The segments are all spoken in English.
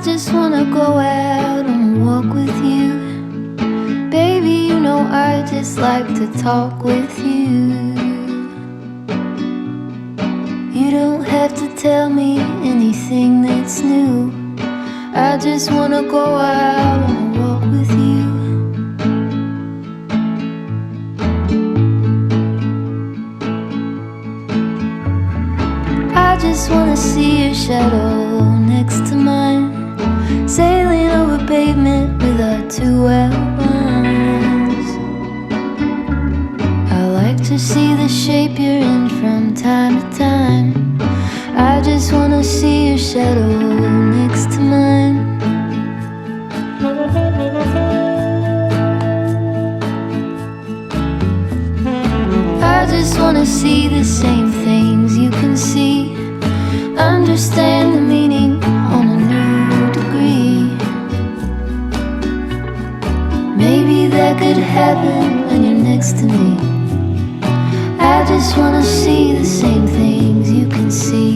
just wanna go out on a walk with you. Baby, you know I just like to talk with you. You don't have to tell me anything that's new. I just wanna go out on a walk with you. I just wanna see your shadow next to mine, sailing over pavement with our two outlines. I like to see the shape you're in from time to time. I just wanna see your shadow next to mine. I just wanna see the same things you can see, understand the meaning on a new degree. Maybe that could happen when you're next to me. I just wanna see the same things you can see.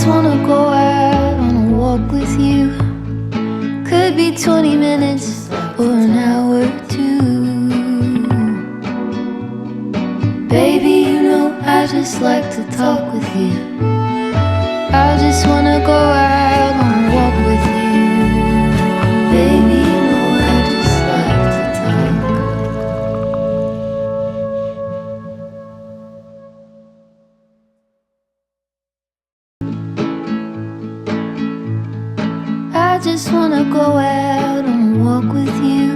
Wanna go out on a walk with you. Could be 20 minutes or an hour or two. Baby, you know I just like to talk with you. I just wanna go out on a walk with you. Baby, you know I just like to talk. I just wanna go out on a walk with you.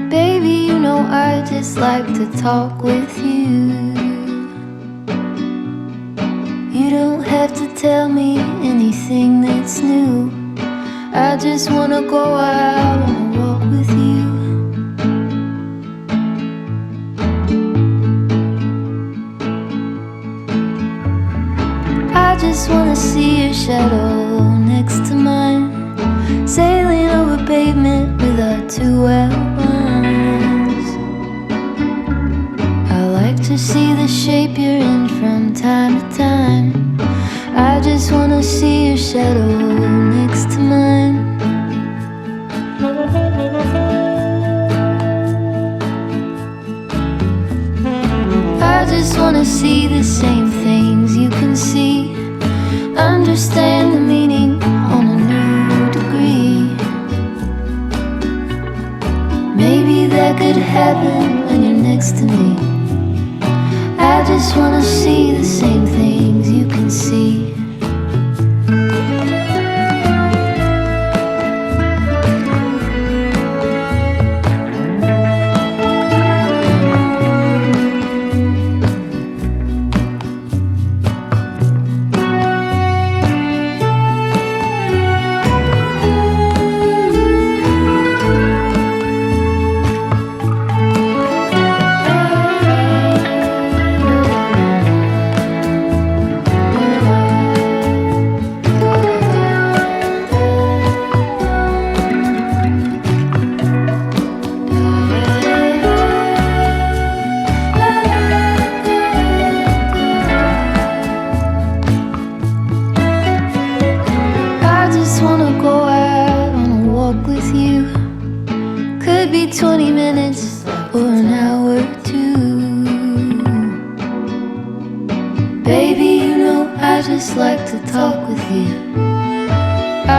Baby, you know I just like to talk with you. You don't have to tell me anything that's new. I just wanna go out on a walk with you. I just wanna see your shadow next to mine, sailing over pavement with our two outlines. I like to see the shape you're in from time to time. I just wanna see your shadow next to mine. I just wanna see the same things you can see, understand the meaning on a new degree. Maybe that could happen when you're next to me. I just wanna see the same things you can see. With you. Could be 20 minutes or an hour or two. Baby, you know I just like to talk with you.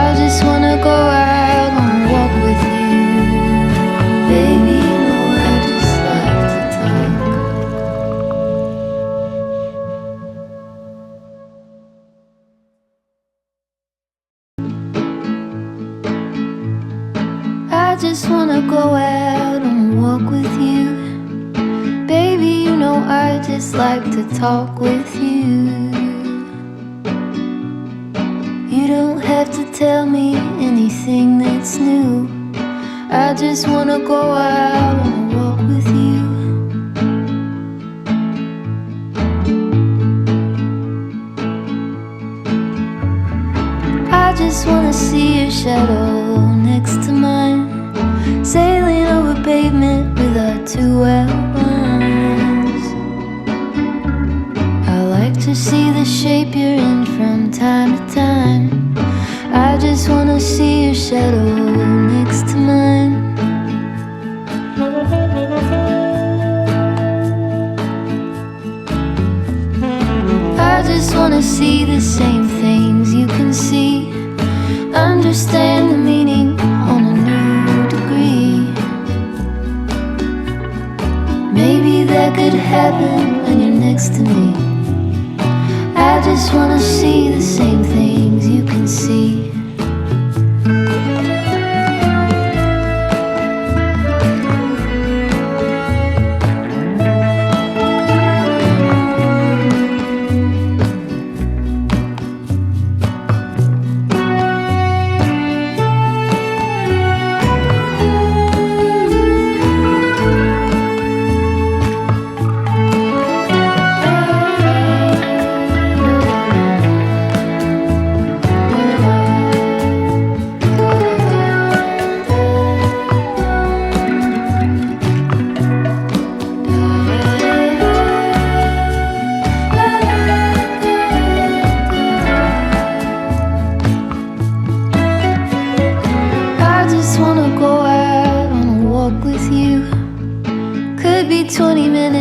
I just wanna go out on a walk with you. Baby, you know I just like to talk. just wanna go out on a walk with you. Baby, you know I just like to talk with you. You don't have to tell me anything that's new. I just wanna go out on a walk with you. I just wanna see your shadow next to mine, sailing over pavement with our two outlines. I like to see the shape you're in from time to time. I just wanna see your shadow next to mine. I just wanna see the same things you can see, understand the meaning on a new degree. Maybe that could happen when you're next to me. I just wanna see the same things you can see. I just wanna go out on a walk with you. Could be 20 minutes